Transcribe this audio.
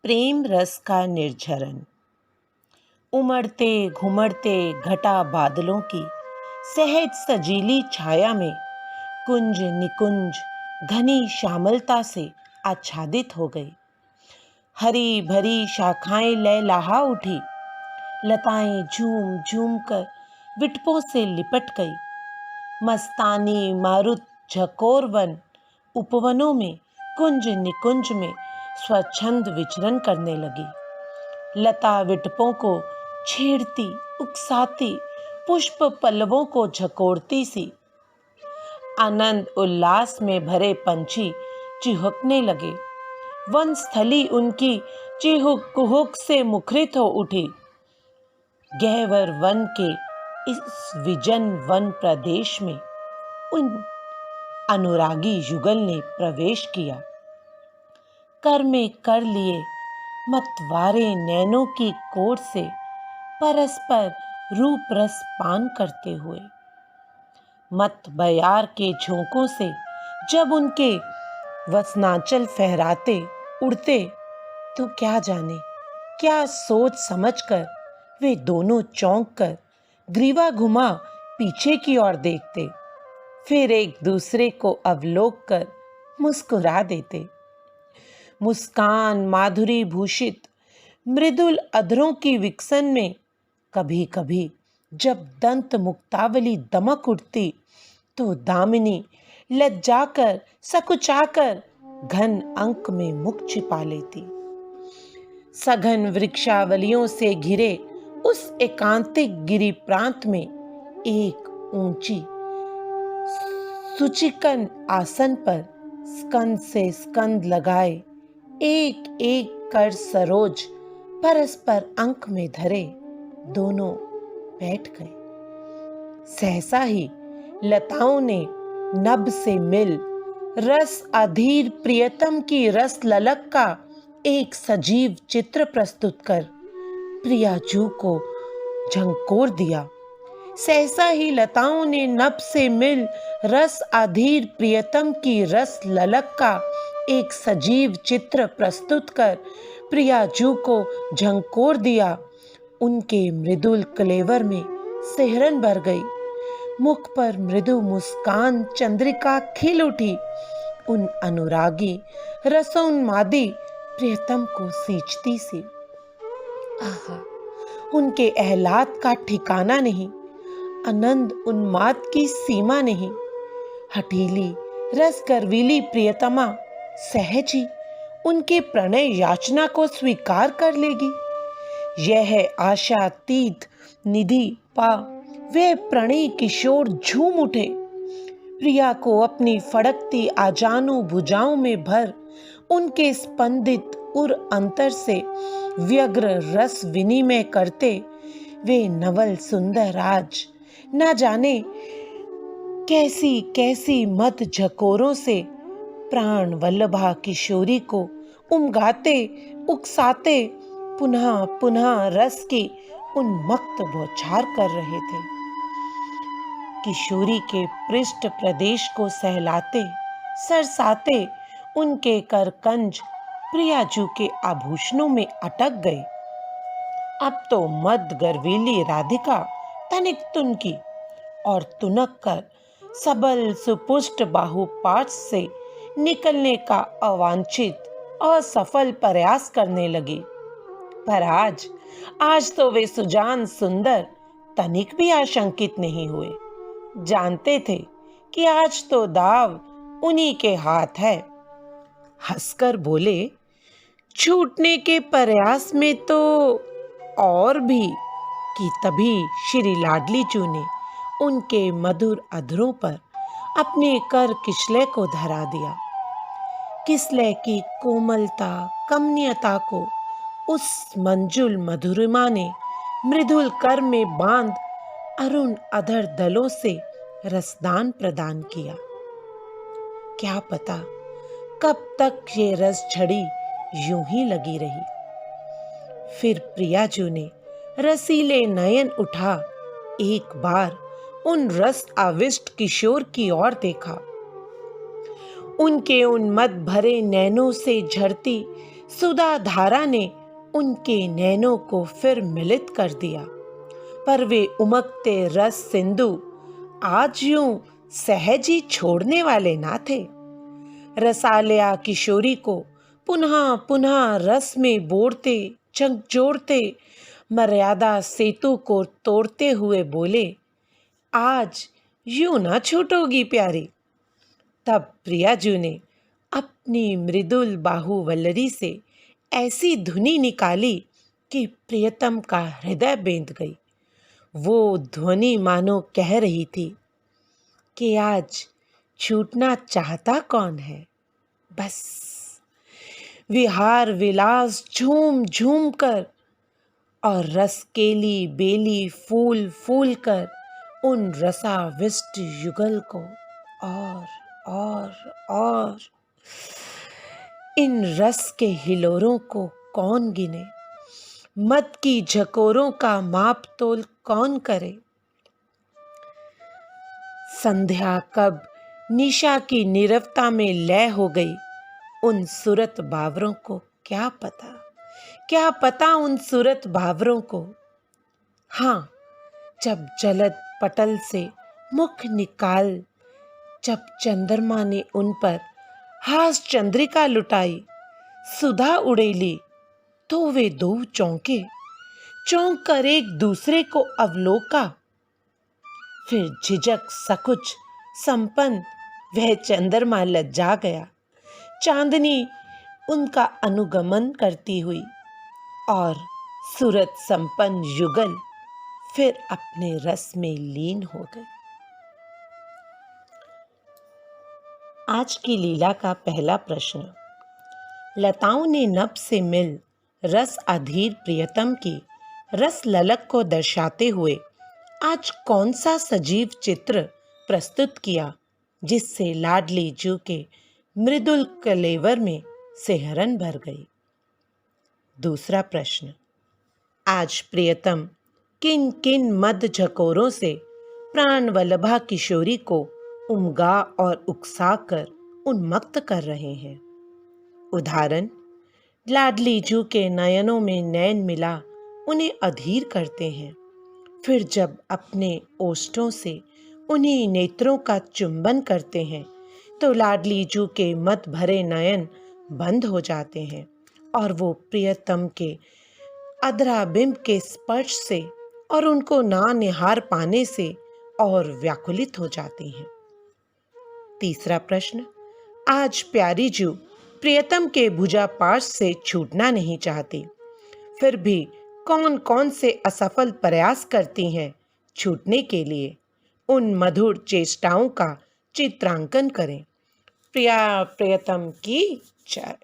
प्रेम रस का निर्झरन। उमड़ते घुमड़ते घटा बादलों की सहज सजीली छाया में कुंज निकुंज घनी श्यामलता से आच्छादित हो गई। हरी भरी शाखाएं लहलहा उठी, लताएं झूम झूम कर विटपों से लिपट गई। मस्तानी मारुत झकोर वन उपवनों में कुंज निकुंज में स्वच्छंद विचरण करने लगी। लता विटपों को छेड़ती उकसाती, पुष्प पल्लवों को झकोरती सी। आनंद उल्लास में भरे पंछी चिहुकने लगे। वन स्थली उनकी चिहुक कुहुक से मुखरित हो उठी। गहवर वन के इस विजन वन प्रदेश में उन अनुरागी युगल ने प्रवेश किया। कर में कर लिए मतवारे नैनों की कोर से परस्पर रूप रस पान करते हुए। मत बयार के झोंकों से जब उनके वसनांचल फहराते उड़ते, तो क्या जाने क्या सोच समझकर वे दोनों चौंक कर ग्रीवा घुमा पीछे की ओर देखते, फिर एक दूसरे को अवलोक कर मुस्कुरा देते। मुस्कान माधुरी भूषित मृदुल अधरों की विकसन में कभी कभी जब दंत मुक्तावली दमक उठती, तो दामिनी लज्जाकर सकुचाकर घन अंक में मुख छिपा लेती। सघन वृक्षावलियों से घिरे उस एकांतिक गिरि प्रांत में एक ऊंची सुचिकन आसन पर स्कंद से स्कंद लगाए एक एक कर सरोज परस्पर अंक में धरे दोनों बैठ गए। सहसा ही लताओं ने नभ से मिल रस अधीर प्रियतम की रस ललक का एक सजीव चित्र प्रस्तुत कर प्रियाजू को झंकोर दिया। सहसा ही लताओं ने नभ से मिल रस अधीर प्रियतम की रस ललक का एक सजीव चित्र प्रस्तुत कर प्रियाजू को झंकोर दिया। उनके मृदुल कलेवर में सिहरन भर गई। मुख पर मृदु मुस्कान चंद्रिका खिल उठी। उन अनुरागी रसोन्मादी प्रियतम को सींचती सी। आहा, उनके एहलाद का ठिकाना नहीं, आनंद उन्माद की सीमा नहीं। हठीली रस गर्वीली प्रियतमा सहज ही उनके प्रणय याचना को स्वीकार कर लेगी। यह आशातीत निधि पा वे प्रणयी किशोर झूम उठे। प्रिया को अपनी फड़कती आजानू भुजाओं में भर उनके स्पंदित उर अंतर से व्यग्र रस विनिमय करते वे नवल सुंदर आज न जाने कैसी कैसी मत झकोरों से प्राण वल्लभा किशोरी को उमगाते उकसाते पुनः पुनः रस की उन्मत्त बौछार कर रहे थे। किशोरी के पृष्ठ प्रदेश को सहलाते सरसाते उनके करकंज प्रियाजू के आभूषणों में अटक गए। अब तो मद गर्वीली राधिका तनिक तुनकी और तुनक कर सबल सुपुष्ट बाहुपाठ से निकलने का अवांछित असफल प्रयास करने लगी। पर आज तो वे सुजान सुंदर तनिक भी आशंकित नहीं हुए। जानते थे कि आज तो दाव उन्हीं के हाथ है। हंसकर बोले, छूटने के प्रयास में तो और भी, कि तभी श्री लाडली चू ने उनके मधुर अधरों पर अपने कर किसले को धरा दिया। किसले की कोमलता कमनीयता को उस मंजुल मधुरिमा ने मृदुल कर में बांध अरुण अधर दलों से रसदान प्रदान किया। क्या पता कब तक ये रस झड़ी यूं ही लगी रही। फिर प्रियाजू ने रसीले नयन उठा एक बार उन रस आविष्ट किशोर की ओर देखा। उनके उन्मद भरे नैनों से झरती सुधा धारा ने उनके नैनों को फिर मिलित कर दिया, पर वे उमकते रस सिंधु आज यूं सहज ही छोड़ने वाले ना थे। रसालया किशोरी को पुनः पुनः रस में बोड़ते, झकझोरते, मर्यादा सेतु को तोड़ते हुए बोले, आज यूं ना छूटोगी प्यारी। तब प्रियाजू ने अपनी मृदुल बाहुवल्लरी से ऐसी धुनी निकाली कि प्रियतम का हृदय बेंध गई। वो ध्वनि मानो कह रही थी कि आज छूटना चाहता कौन है, बस विहार विलास झूम झूम कर और रस केली बेली फूल फूल कर उन रसाविष्ट युगल को और इन रस के हिलोरों को कौन गिने, मद की झकोरों का माप तोल कौन करे। संध्या कब निशा की नीरवता में लय हो गई, उन सूरत बावरों को क्या पता उन सूरत बावरों को। हाँ, जब जलद पटल से मुख निकाल, जब चंद्रमा ने उन पर हास चंद्रिका लुटाई, सुधा उड़ेली, तो वे दो चौंक कर एक दूसरे को अवलोका। फिर झिझक सकुच संपन्न वह चंद्रमा लज्जा गया। चांदनी उनका अनुगमन करती हुई और सूरत संपन्न युगल फिर अपने रस में लीन हो गए। आज की लीला का पहला प्रश्न। लताओं ने नभ से मिल रस अधीर प्रियतम की रस ललक को दर्शाते हुए आज कौन सा सजीव चित्र प्रस्तुत किया, जिससे लाडली जू के मृदुल कलेवर में सिहरन भर गई। दूसरा प्रश्न। आज प्रियतम किन किन मद झकोरों से प्राण वल्लभा किशोरी को उमगा और उकसा कर उन्मत्त कर रहे हैं। उदाहरण, लाडली जू के नयनों में नैन मिला उन्हें अधीर करते हैं, फिर जब अपने ओष्ठों से उन्हीं नेत्रों का चुंबन करते हैं तो लाडली जू के मत भरे नयन बंद हो जाते हैं और वो प्रियतम के अधराबिंब के स्पर्श से और उनको ना निहार पाने से और व्याकुलित हो जाती हैं। तीसरा प्रश्न। आज प्यारी जू प्रियतम के भुजा पाश से छूटना नहीं चाहती, फिर भी कौन कौन से असफल प्रयास करती हैं छूटने के लिए। उन मधुर चेष्टाओं का चित्रांकन करें। प्रियतम की जय।